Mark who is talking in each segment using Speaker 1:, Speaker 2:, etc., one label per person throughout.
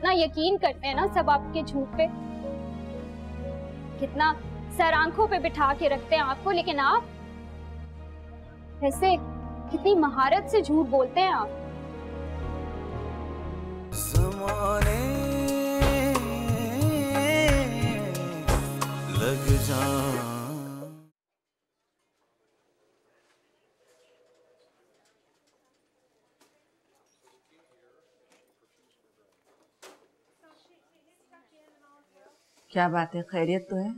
Speaker 1: कितना यकीन करते हैं ना सब आपके झूठ पे, कितना सर आंखों पे बिठा के रखते हैं आपको, लेकिन आप ऐसे कितनी महारत से झूठ बोलते हैं आप।
Speaker 2: ज़माने लग जा।
Speaker 3: क्या बात है, खैरियत तो है?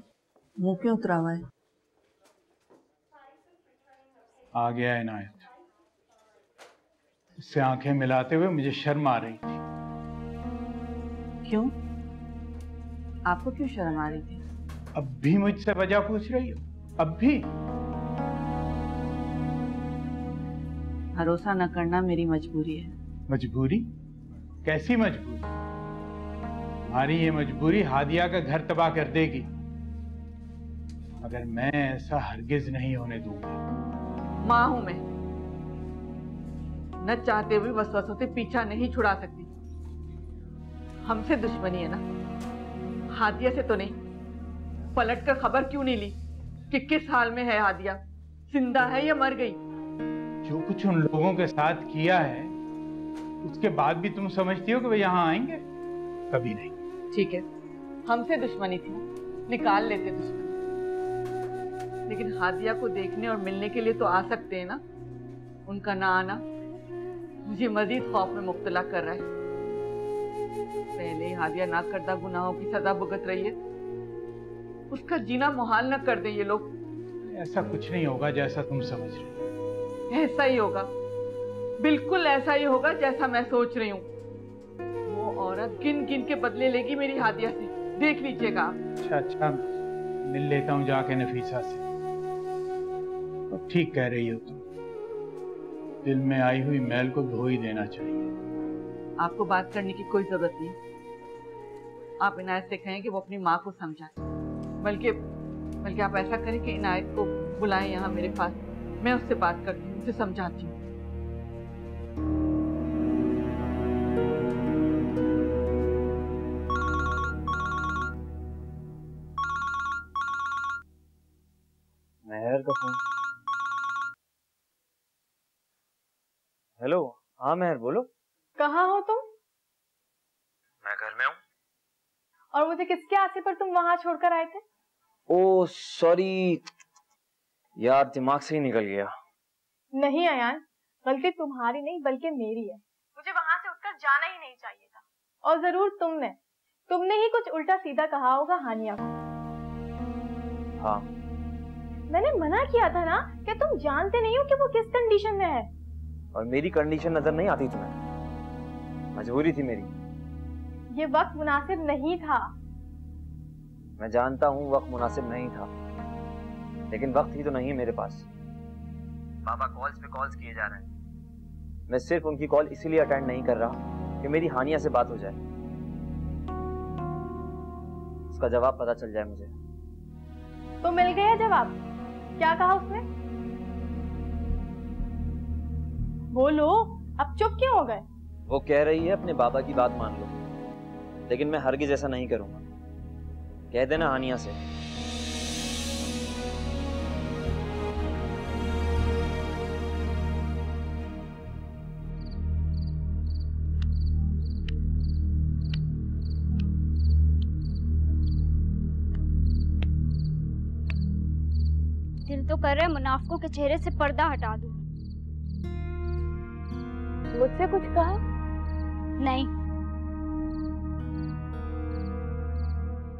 Speaker 3: मुंह क्यों उतरा हुआ है?
Speaker 4: आ गया इनायत। इससे आंखें मिलाते हुए मुझे शर्म आ रही थी।
Speaker 3: क्यों? आपको क्यों शर्म आ रही थी?
Speaker 4: अब भी मुझसे वजह पूछ रही हो? अब भी?
Speaker 3: भरोसा न करना मेरी मजबूरी है।
Speaker 4: मजबूरी? कैसी मजबूरी? हमारी ये मजबूरी हादिया का घर तबाह कर देगी, मगर मैं ऐसा हरगिज नहीं होने दूंगा।
Speaker 3: माँ हूं मैं, न चाहते हुए वसवसों से पीछा नहीं छुड़ा सकती। हमसे दुश्मनी है ना, हादिया से तो नहीं। पलट कर खबर क्यों नहीं ली कि किस हाल में है हादिया, जिंदा है या मर गई?
Speaker 4: जो कुछ उन लोगों के साथ किया है उसके बाद भी तुम समझती हो कि वे यहाँ आएंगे? कभी नहीं।
Speaker 3: ठीक है, हमसे दुश्मनी थी, निकाल लेते दुश्मनी, लेकिन हादिया को देखने और मिलने के लिए तो आ सकते हैं ना। उनका ना आना मुझे मजीद खौफ में मुब्तला कर रहा है। पहले ही हादिया ना करदा गुनाहों की सजा भुगत रही है, उसका जीना मुहाल न कर दें ये लोग।
Speaker 4: ऐसा कुछ नहीं होगा जैसा तुम समझ रही हो।
Speaker 3: ऐसा ही होगा, बिल्कुल ऐसा ही होगा जैसा मैं सोच रही हूँ। वो औरत गिन गिन के बदले लेगी मेरी हादिया से, देख लीजिएगा।
Speaker 4: अच्छा, मिल लेता हूँ जाके नफीसा से। तो ठीक कह रही हो तुम, दिल में आई हुई मैल को धो ही देना चाहिए।
Speaker 3: आपको बात करने की कोई जरूरत नहीं। आप इनायत से कहें कि वो अपनी माँ को समझाए, बल्कि आप ऐसा करें कि इनायत को बुलाएं यहाँ मेरे पास, मैं उससे बात करती हूँ, उसे समझाती हूँ।
Speaker 5: मेहर का फोन। हेलो, हाँ मेहर बोलो।
Speaker 6: कहाँ हो तुम?
Speaker 5: मैं घर में हूँ।
Speaker 6: और मुझे किसके आसे पर तुम वहां छोड़कर आए थे?
Speaker 5: ओ सॉरी यार, दिमाग से ही निकल गया।
Speaker 6: नहीं अयान, गलती तुम्हारी नहीं बल्कि मेरी है। मुझे वहां से उठकर जाना ही नहीं चाहिए था। और जरूर तुमने ही कुछ उल्टा सीधा कहा होगा हानिया को।
Speaker 5: हाँ,
Speaker 6: मैंने मना किया था ना कि तुम जानते नहीं हो कि वो किस कंडीशन में है।
Speaker 5: और मेरी कंडीशन नजर नहीं आती तुम्हें? मजबूरी थी मेरी।
Speaker 6: ये वक्त मुनासिब नहीं था।
Speaker 5: मैं जानता हूँ वक्त मुनासिब नहीं था, लेकिन वक्त ही तो नहीं है मेरे पास। बाबा कॉल्स पे कॉल्स किए जा रहे हैं। मैं सिर्फ उनकी कॉल इसीलिए अटेंड नहीं कर रहा कि मेरी हानिया से बात हो जाए, उसका जवाब पता चल जाए मुझे।
Speaker 6: तो मिल गया जवाब? क्या कहा उसने? बोलो, अब चुप क्यों हो गए?
Speaker 5: वो कह रही है अपने बाबा की बात मान लो, लेकिन मैं हरगिज ऐसा नहीं करूंगा। कह देना हानिया से।
Speaker 1: दिल तो कर रहा है मुनाफिकों के चेहरे से पर्दा हटा दूं।
Speaker 6: मुझसे कुछ कहा?
Speaker 1: नहीं।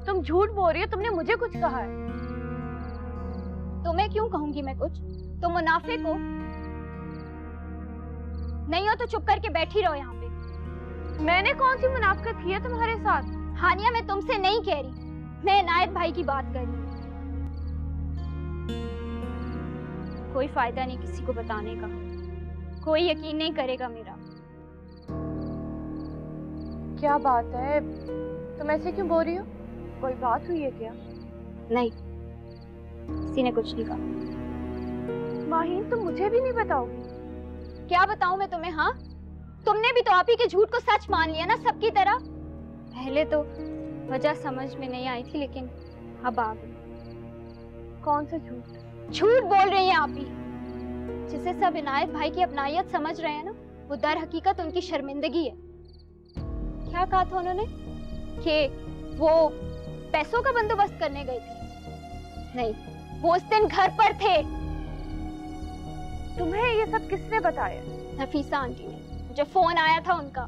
Speaker 6: तुम झूठ बोल रही हो, तुमने मुझे कुछ कहा है?
Speaker 1: तुम्हें क्यों कहूंगी मैं कुछ? तुम मुनाफिक हो? नहीं हो तो चुप करके बैठी रहो यहाँ पे।
Speaker 6: मैंने कौन सी मुनाफिकत की है तुम्हारे साथ?
Speaker 1: हानिया, मैं तुमसे नहीं कह रही, मैं इनायत भाई की बात कर रही हूँ। कोई फायदा नहीं किसी को बताने का, कोई यकीन नहीं करेगा मेरा।
Speaker 6: क्या बात है, तुम ऐसे क्यों बोल रही हो? कोई बात हुई है क्या?
Speaker 1: नहीं, किसी ने कुछ नहीं कहा।
Speaker 6: माहीन, तुम मुझे भी नहीं बताओगी?
Speaker 1: क्या बताऊं मैं तुम्हें? हाँ, तुमने भी तो आप ही के झूठ को सच मान लिया ना, सबकी तरह। पहले तो वजह समझ में नहीं आई थी, लेकिन अब आ गई।
Speaker 6: कौन सा झूठ?
Speaker 1: झूठ बोल रही हैं आप ही। जिसे सब इनायत भाई की अपनायत समझ रहे हैं ना, वो दर हकीकत उनकी शर्मिंदगी है। क्या कहा था उन्होंने कि वो पैसों का बंदोबस्त करने गए थे? नहीं, वो उस दिन घर पर थे।
Speaker 6: तुम्हें ये सब किसने बताया?
Speaker 1: नफीसा आंटी ने, मुझे फोन आया था उनका।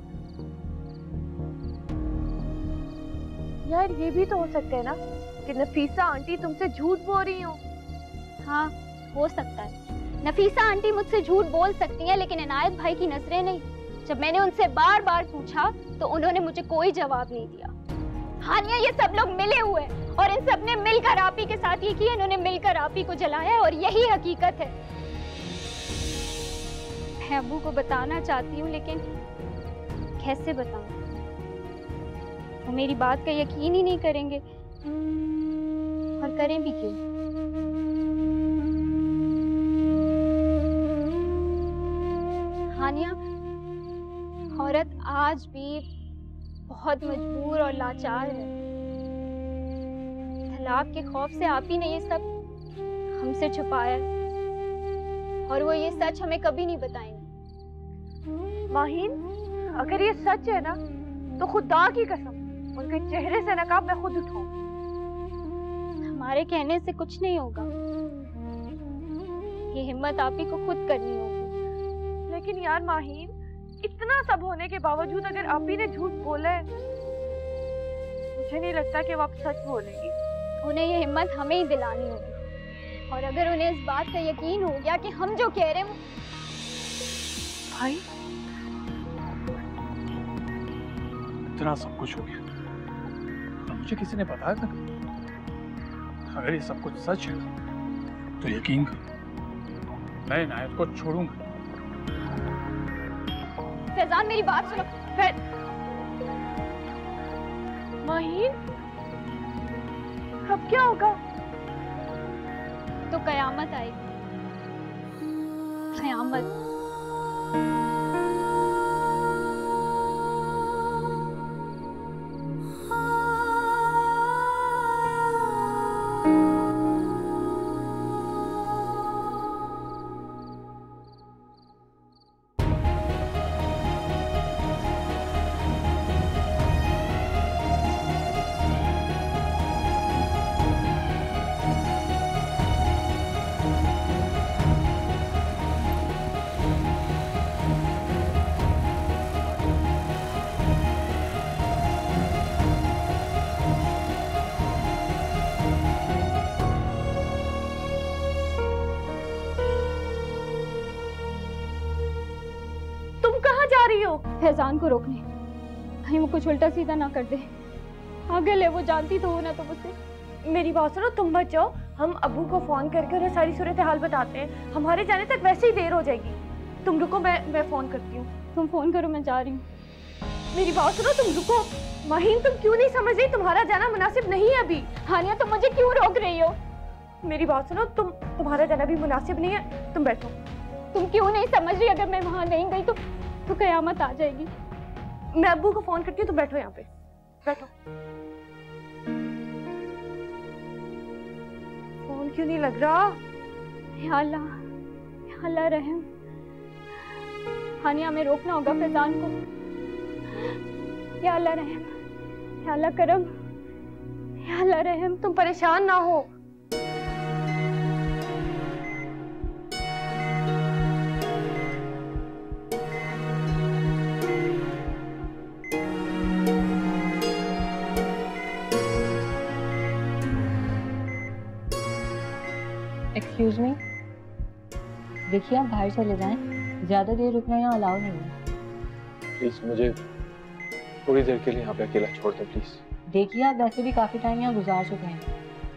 Speaker 6: यार ये भी तो हो सकता है ना कि नफीसा आंटी तुमसे झूठ बोल रही हो।
Speaker 1: हाँ, हो सकता है। नफीसा आंटी मुझसे झूठ बोल सकती हैं, लेकिन इनायत भाई की नजरें नहीं। जब मैंने उनसे बार बार पूछा तो उन्होंने मुझे कोई जवाब नहीं दिया। हानिया, ये सब लोग मिले हुए हैं और इन सब ने मिलकर आप ही के साथ ये किया। इन्होंने मिलकर आप ही को जलाया और यही हकीकत है। मैं अब्बू को बताना चाहती हूँ, लेकिन कैसे बताऊं? वो मेरी बात का यकीन ही नहीं करेंगे, और करें भी क्यों? हानिया, औरत आज भी बहुत मजबूर और लाचार है। तलाक के खौफ से आप ही ने ये सब हमसे छुपाया है, और वो ये सच हमें कभी नहीं बताएंगे।
Speaker 6: माहीन, अगर ये सच है ना तो खुदा की कसम उनके चेहरे से नकाब मैं खुद उठाऊं।
Speaker 1: हमारे कहने से कुछ नहीं होगा, ये हिम्मत आप ही को खुद करनी होगी।
Speaker 6: लेकिन यार माहीन, इतना सब होने के बावजूद अगर आप ही ने झूठ बोला है, मुझे नहीं लगता कि वो आप सच बोलेंगी।
Speaker 1: उन्हें ये हिम्मत हमें ही दिलानी होगी, और अगर उन्हें इस बात का यकीन हो गया कि हम जो कह रहे हैं
Speaker 6: भाई,
Speaker 7: इतना सब कुछ हो गया और मुझे किसी ने बताया था। अगर ये सब कुछ सच है तो यकीन करो, मैं इनायत को छोड़ूंगा।
Speaker 1: फैजान, मेरी बात सुनो।
Speaker 6: माहीन, अब क्या होगा?
Speaker 1: तो कयामत आएगी, कयामत। फैजान को रोकने, कहीं वो कुछ उल्टा सीधा ना कर दे। पागल है वो, जानती तो हो ना। तो मुझसे
Speaker 6: मेरी बात सुनो, तुम मत जाओ। हम अबू को फोन करके उन्हें सारी सूरत हाल बताते हैं। हमारे जाने तक वैसे ही देर हो जाएगी। तुम रुको, मैं फोन करती हूँ।
Speaker 1: तुम फोन करो, मैं जा रही हूँ।
Speaker 6: मेरी बात सुनो, तुम रुको। माहीन, तुम क्यों नहीं समझ रही? तुम्हारा जाना मुनासिब नहीं है अभी।
Speaker 1: हानिया, तुम मुझे क्यों रोक रही हो?
Speaker 6: मेरी बात सुनो, तुम्हारा जाना भी मुनासिब नहीं है। तुम बैठो।
Speaker 1: तुम क्यों नहीं समझ रही? अगर मैं वहां नहीं गई तो कयामत आ जाएगी।
Speaker 6: मैं अब्बू को फोन करती हूँ, तुम बैठो यहाँ पे, बैठो। फोन क्यों नहीं लग रहा?
Speaker 1: या अल्लाह रहम। हानिया, हमें रोकना होगा फैजान को। या अल्लाह रहम, या अल्लाह करम, या अल्लाह रहम।
Speaker 6: तुम परेशान ना हो।
Speaker 8: एक्सक्यूज मी, देखिए आप बाहर चले जाएं, ज़्यादा देर रुकना यहाँ अलाउ नहीं है।
Speaker 7: प्लीज मुझे थोड़ी देर के लिए यहाँ पे अकेला छोड़ दो प्लीज।
Speaker 8: देखिए आप वैसे भी काफ़ी टाइम यहाँ गुजार चुके हैं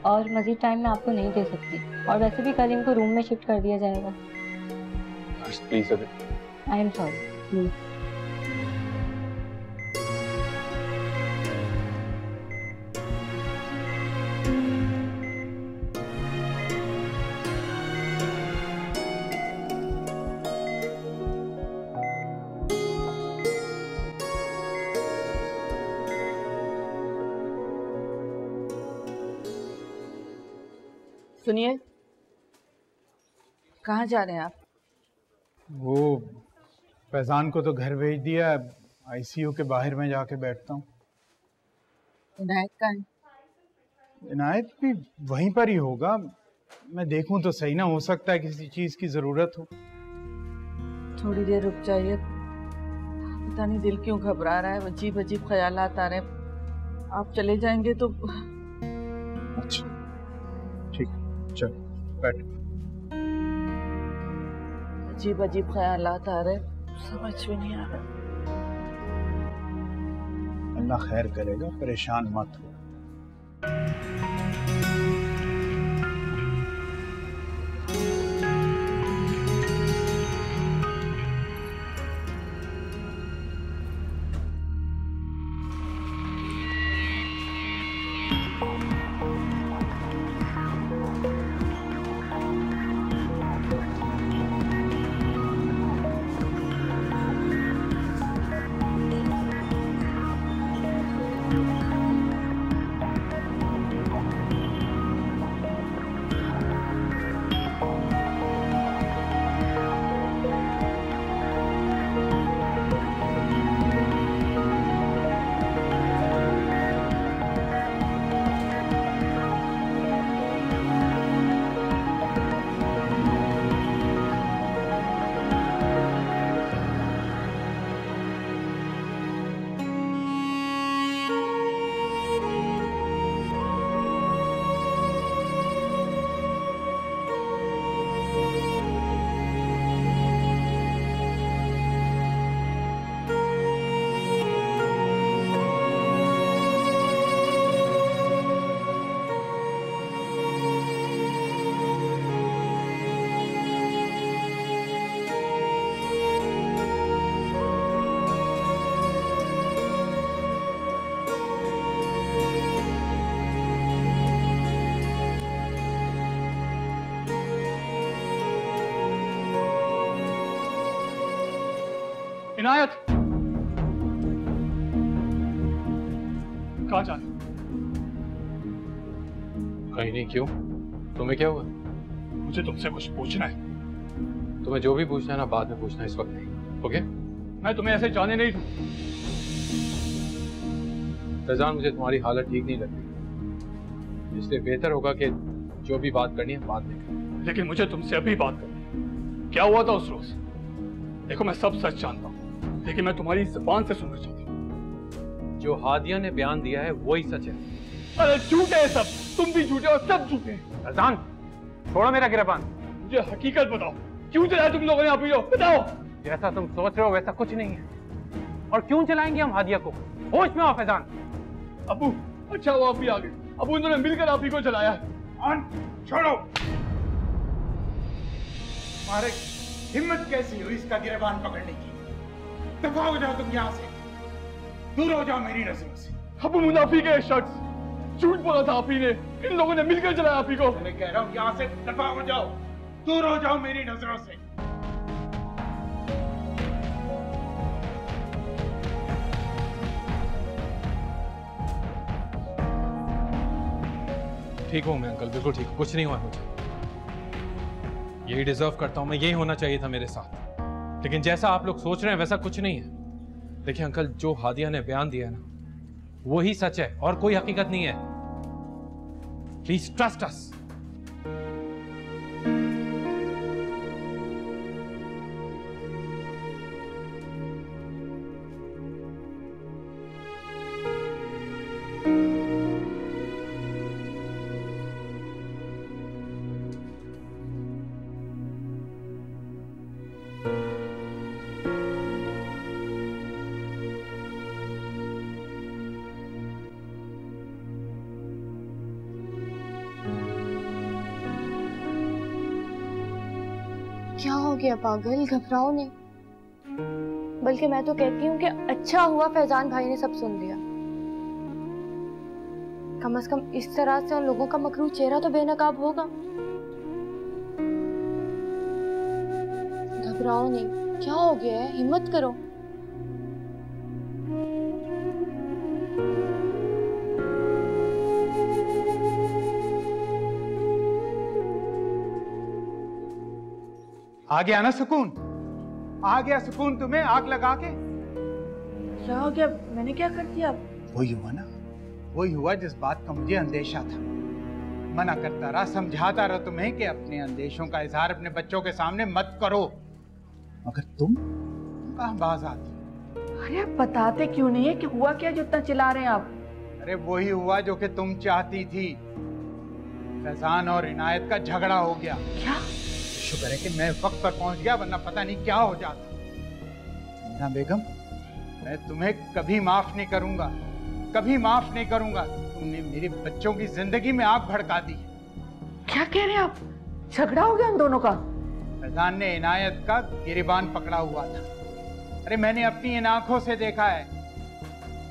Speaker 8: और मज़ीद टाइम मैं आपको नहीं दे सकती, और वैसे भी कल इनको रूम में शिफ्ट कर दिया जाएगा।
Speaker 7: Please
Speaker 8: I am sorry, please.
Speaker 3: सुनिए, कहाँ जा रहे हैं आप?
Speaker 4: वो फैजान को तो घर भेज दिया, आईसीयू के बाहर में जाके बैठता हूँ।
Speaker 3: इनायत कहाँ है?
Speaker 4: इनायत भी वहीं पर ही होगा। मैं देखूं तो सही ना, हो सकता है किसी चीज की जरूरत हो।
Speaker 3: थोड़ी देर रुक जाइए, पता नहीं दिल क्यों घबरा रहा है, अजीब अजीब ख्यालात आ रहे हैं। आप चले जाएंगे तो।
Speaker 4: अच्छा ठीक, चल बैठ।
Speaker 3: अजीब अजीब ख्यालात आ रहे, समझ में नहीं आ रहा।
Speaker 4: अल्लाह खैर करेगा, परेशान मत हो।
Speaker 7: इनायत, कहाँ जाना?
Speaker 9: कहीं नहीं। क्यों, तुम्हें क्या हुआ?
Speaker 7: मुझे तुमसे कुछ पूछना है।
Speaker 9: तुम्हें जो भी पूछना है ना, बाद में पूछना, इस वक्त नहीं। ओके?
Speaker 7: मैं तुम्हें ऐसे जाने नहीं दूँ।
Speaker 9: फैजान, मुझे तुम्हारी हालत ठीक नहीं लगती, इसलिए बेहतर होगा कि जो भी बात करनी है बाद में करें।
Speaker 7: लेकिन मुझे तुमसे अभी बात करनी है। क्या हुआ था उस रोज? देखो, मैं सब सच जानता हूँ, लेकिन मैं तुम्हारी जुबान से सुनना चाहता हूँ।
Speaker 9: जो हादिया ने बयान दिया है वही सच है।
Speaker 7: अरे झूठे है सब, तुम भी झूठे और सब झूठे।
Speaker 9: फैजान, छोड़ो मेरा गिरबान।
Speaker 7: मुझे हकीकत बताओ, क्यों चलाया तुम लोगों ने आप ही? बताओ।
Speaker 9: जैसा तुम सोच रहे हो वैसा कुछ नहीं है। और क्यों चलाएंगे हम हादिया को? होश में आओ फैजान।
Speaker 7: अबू, अच्छा वो आप भी आ गए। अबू, उन्होंने मिलकर आप ही को चलाया है।
Speaker 4: छोड़ो। तुम्हारे हिम्मत कैसी हुई इसका गिरबान पकड़ने की? दफा हो जाओ तुम यहाँ से, दूर हो जाओ मेरी नजरों से।
Speaker 7: अबू, मुनाफिक है शख्स, झूठ बोला था आप ही ने। इन लोगों ने मिलकर चलाया आप ही को।
Speaker 4: मैं कह रहा हूँ यहाँ से दफा हो जाओ, दूर हो जाओ मेरी नजरों से।
Speaker 9: ठीक हूँ मैं अंकल, बिल्कुल ठीक हूँ, कुछ नहीं हुआ मुझे। यही डिजर्व करता हूँ मैं, यही होना चाहिए था मेरे साथ। लेकिन जैसा आप लोग सोच रहे हैं वैसा कुछ नहीं है। देखिए अंकल, जो हादिया ने बयान दिया है ना, वो ही सच है और कोई हकीकत नहीं है। Please trust us.
Speaker 6: क्या हो गया पागल, घबराओ नहीं। बल्कि मैं तो कहती हूँ कि अच्छा हुआ फैजान भाई ने सब सुन लिया। कम से कम इस तरह से उन लोगों का मकरूह चेहरा तो बेनकाब होगा। घबराओ नहीं, क्या हो गया है, हिम्मत करो।
Speaker 4: आ गया ना सुकून? आ गया सुकून तुम्हें आग लगा के?
Speaker 6: क्या हो गया? मैंने क्या कर दिया?
Speaker 4: वही हुआ ना, वही हुआ जिस बात का मुझे अंदेशा था। मना करता रहा, समझाता रहा तुम्हें कि अपने अंदेशों का इजहार अपने बच्चों के सामने मत करो, मगर तुम कहाँ बाज आती?
Speaker 6: अरे आप बताते क्यों नहीं है कि हुआ क्या जो इतना चिल्ला रहे हैं आप?
Speaker 4: अरे वही हुआ जो कि तुम चाहती थी। फैजान और इनायत का झगड़ा हो गया।
Speaker 6: क्या?
Speaker 4: शुक्र है कि मैं वक्त पर पहुंच गया, वरना पता नहीं क्या हो जाता। मीना बेगम, मैं तुम्हें कभी माफ नहीं करूंगा, कभी माफ नहीं करूंगा। तुमने मेरे बच्चों की जिंदगी में आग भड़का दी।
Speaker 6: क्या कह रहे हैं आप? झगड़ा हो गया उन दोनों का?
Speaker 4: फैजान ने इनायत का गिरबान पकड़ा हुआ था। अरे मैंने अपनी इन आंखों से देखा है।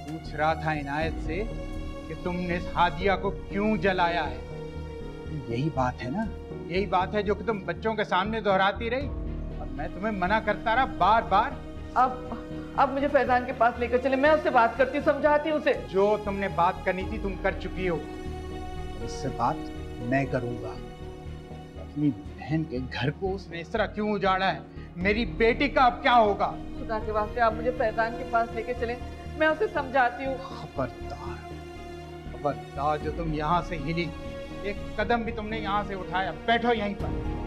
Speaker 4: पूछ रहा था इनायत से कि तुमने हादिया को क्यों जलाया है। यही बात है ना, यही बात है जो कि तुम बच्चों के सामने दोहराती रही और मैं तुम्हें मना करता रहा बार बार।
Speaker 3: अब मुझे फैजान के पास लेकर चले, मैं उससे बात करती हूँ, समझाती हूँ उसे।
Speaker 4: जो तुमने बात करनी थी तुम कर चुकी हो, इससे बात मैं करूंगा। अपनी बहन के घर को उसने इस तरह क्यों उजाड़ा है? मेरी बेटी का अब क्या होगा?
Speaker 3: खुदा के वास्ते आप मुझे फैजान के पास लेकर चले, मैं उसे समझाती हूँ।
Speaker 4: खबरदार, खबरदार, जो तुम यहाँ से हिली, एक कदम भी तुमने यहाँ से उठाया। बैठो यहीं पर।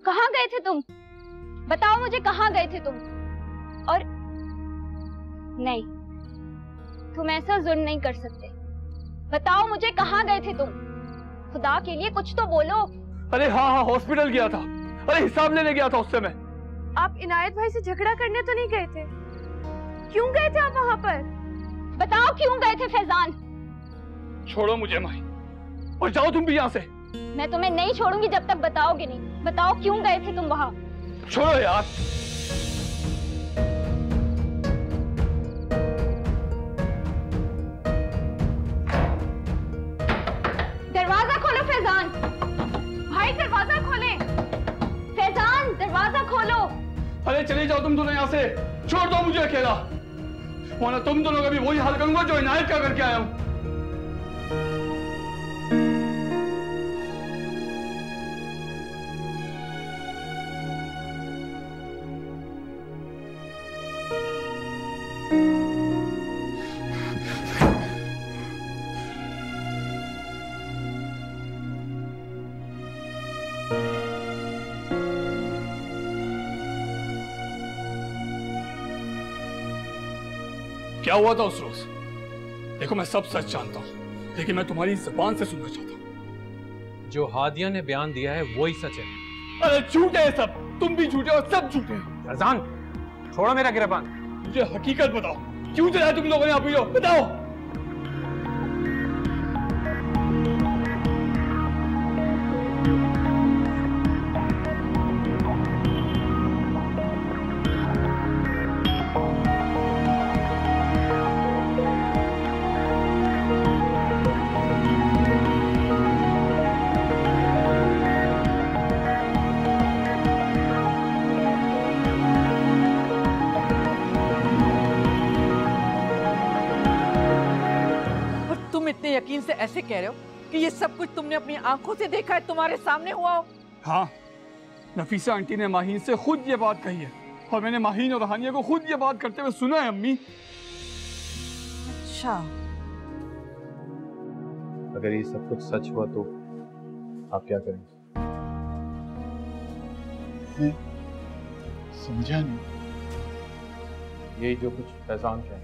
Speaker 1: कहाँ गए थे तुम? बताओ मुझे, कहाँ गए थे तुम? और नहीं, तुम ऐसा जुल्म नहीं कर सकते। बताओ मुझे, कहाँ गए थे तुम? खुदा के लिए कुछ तो बोलो।
Speaker 7: अरे हाँ, हॉस्पिटल गया था। अरे हिसाब लेने गया था उससे मैं।
Speaker 6: आप इनायत भाई से झगड़ा करने तो नहीं गए थे? क्यों गए थे आप वहाँ पर?
Speaker 1: बताओ क्यों गए थे फैजान?
Speaker 7: छोड़ो मुझे माही, और जाओ तुम भी यहाँ से।
Speaker 1: मैं तुम्हें नहीं छोड़ूंगी जब तक बताओगे नहीं। बताओ क्यों गए थे तुम वहाँ?
Speaker 7: छोड़ो यार।
Speaker 1: दरवाजा खोलो फैजान। भाई दरवाजा खोले। फैजान दरवाजा खोलो।
Speaker 7: अरे चले जाओ तुम दोनों यहाँ से, छोड़ दो मुझे अकेला, वरना तुम दोनों का भी वही हाल करूंगा जो इनायत का करके आया हूँ। क्या हुआ था उस रोज? देखो मैं सब सच जानता हूँ, लेकिन मैं तुम्हारी जुबान से सुनना चाहता हूँ।
Speaker 9: जो हादिया ने बयान दिया है वही सच है।
Speaker 7: अरे झूठे है सब, तुम भी झूठे और सब झूठे हैं।
Speaker 9: फैजान छोड़ो मेरा गिरबान।
Speaker 7: मुझे हकीकत बताओ, क्यों चलाया तुम लोगों ने आप वीडियो? बताओ।
Speaker 3: इतने यकीन से ऐसे कह रहे हो कि ये सब कुछ तुमने अपनी आंखों से देखा है, तुम्हारे सामने हुआ हो?
Speaker 7: हाँ, नफीसा आंटी ने माहीन से खुद ये बात कही है और मैंने माहीन और हानिया को खुद ये बात करते हुए सुना है अम्मी।
Speaker 3: अच्छा,
Speaker 9: अगर ये सब कुछ सच हुआ तो आप क्या करेंगे?
Speaker 4: समझा नहीं।
Speaker 9: यही जो कुछ फैजान कहे।